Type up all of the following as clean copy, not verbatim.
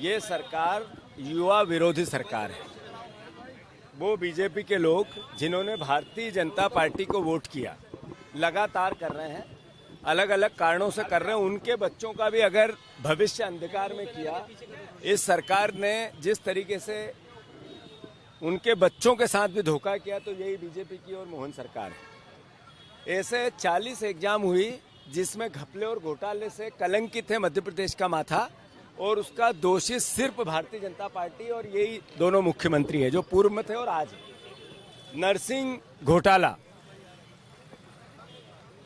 ये सरकार युवा विरोधी सरकार है। वो बीजेपी के लोग जिन्होंने भारतीय जनता पार्टी को वोट किया लगातार कर रहे हैं, अलग अलग कारणों से कर रहे हैं। उनके बच्चों का भी अगर भविष्य अंधकार में किया, इस सरकार ने जिस तरीके से उनके बच्चों के साथ भी धोखा किया, तो यही बीजेपी की और मोहन सरकार है। ऐसे 40 एग्जाम हुई जिसमें घपले और घोटाले से कलंकित है मध्य प्रदेश का माथा, और उसका दोषी सिर्फ भारतीय जनता पार्टी और यही दोनों मुख्यमंत्री है जो पूर्व में थे और आज है। नर्सिंग घोटाला,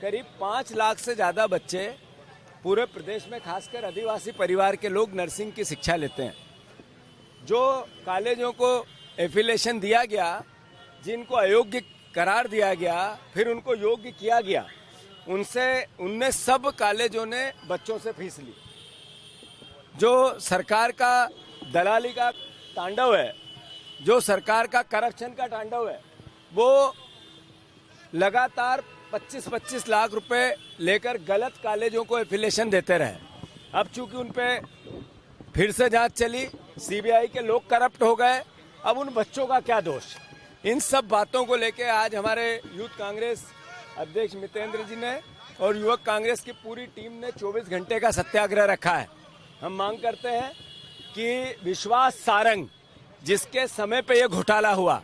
करीब 5 लाख से ज्यादा बच्चे पूरे प्रदेश में खासकर आदिवासी परिवार के लोग नर्सिंग की शिक्षा लेते हैं। जो कॉलेजों को एफिलिएशन दिया गया, जिनको अयोग्य करार दिया गया, फिर उनको योग्य किया गया, उनने सब कॉलेजों ने बच्चों से फीस ली। जो सरकार का दलाली का तांडव है, जो सरकार का करप्शन का तांडव है, वो लगातार 25-25 लाख रुपए लेकर गलत कॉलेजों को एफिलिएशन देते रहे। अब चूंकि उन पे फिर से जांच चली, सीबीआई के लोग करप्ट हो गए, अब उन बच्चों का क्या दोष? इन सब बातों को लेके आज हमारे यूथ कांग्रेस अध्यक्ष मितेंद्र जी ने और युवक कांग्रेस की पूरी टीम ने 24 घंटे का सत्याग्रह रखा है। हम मांग करते हैं कि विश्वास सारंग, जिसके समय पे ये घोटाला हुआ,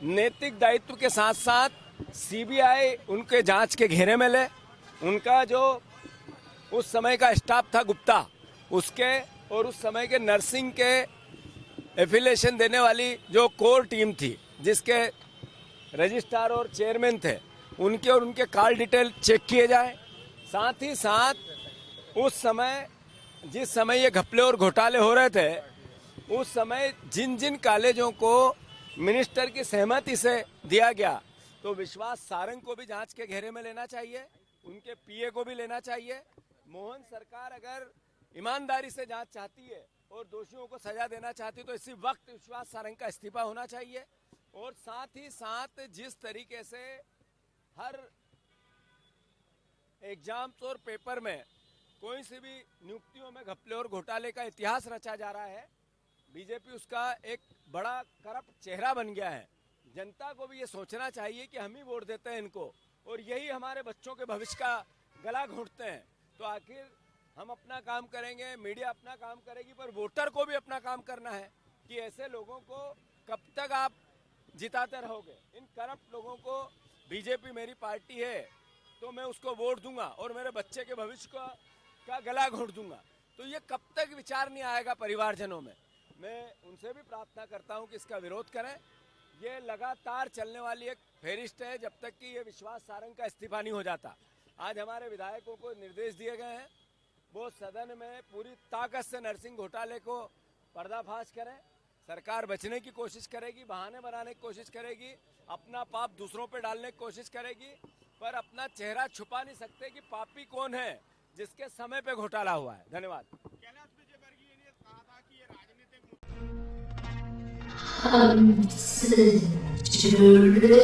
नैतिक दायित्व के साथ साथ सीबीआई उनके जांच के घेरे में ले। उनका जो उस समय का स्टाफ था गुप्ता, उसके और उस समय के नर्सिंग के एफिलिएशन देने वाली जो कोर टीम थी, जिसके रजिस्ट्रार और चेयरमैन थे, उनके और उनके कॉल डिटेल चेक किए जाए। साथ ही साथ उस समय जिस समय ये घपले और घोटाले हो रहे थे, उस समय जिन जिन कॉलेजों को मिनिस्टर की सहमति से दिया गया, तो विश्वास सारंग को भी जांच के घेरे में लेना चाहिए, उनके पीए को भी लेना चाहिए। मोहन सरकार अगर ईमानदारी से जांच चाहती है और दोषियों को सजा देना चाहती है, तो इसी वक्त विश्वास सारंग का इस्तीफा होना चाहिए। और साथ ही साथ जिस तरीके से हर एग्जाम्स और पेपर में कोई सी भी नियुक्तियों में घपले और घोटाले का इतिहास रचा जा रहा है, बीजेपी उसका एक बड़ा करप्ट चेहरा बन गया है। जनता को भी ये सोचना चाहिए कि हम ही वोट देते हैं इनको, और यही हमारे बच्चों के भविष्य का गला घोंटते हैं। तो आखिर हम अपना काम करेंगे, मीडिया अपना काम करेगी, पर वोटर को भी अपना काम करना है कि ऐसे लोगों को कब तक आप जिताते रहोगे। इन करप्ट लोगों को बीजेपी मेरी पार्टी है तो मैं उसको वोट दूंगा और मेरे बच्चे के भविष्य का गला घोंट दूंगा। तो ये कब तक विचार नहीं आएगा परिवारजनों में? मैं उनसे भी प्रार्थना करता हूं कि इसका विरोध करें। ये लगातार चलने वाली एक फेरिस्ट है जब तक कि ये विश्वास सारंग का इस्तीफा नहीं हो जाता। आज हमारे विधायकों को निर्देश दिए गए हैं, वो सदन में पूरी ताकत से नर्सिंग घोटाले को पर्दाफाश करें। सरकार बचने की कोशिश करेगी, बहाने बनाने की कोशिश करेगी, अपना पाप दूसरों पे डालने की कोशिश करेगी, पर अपना चेहरा छुपा नहीं सकते कि पापी कौन है जिसके समय पे घोटाला हुआ है। धन्यवाद। हमसे जुड़ने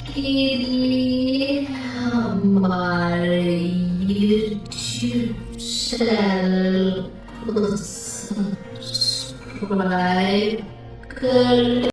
के लिए हमारे YouTube चैनल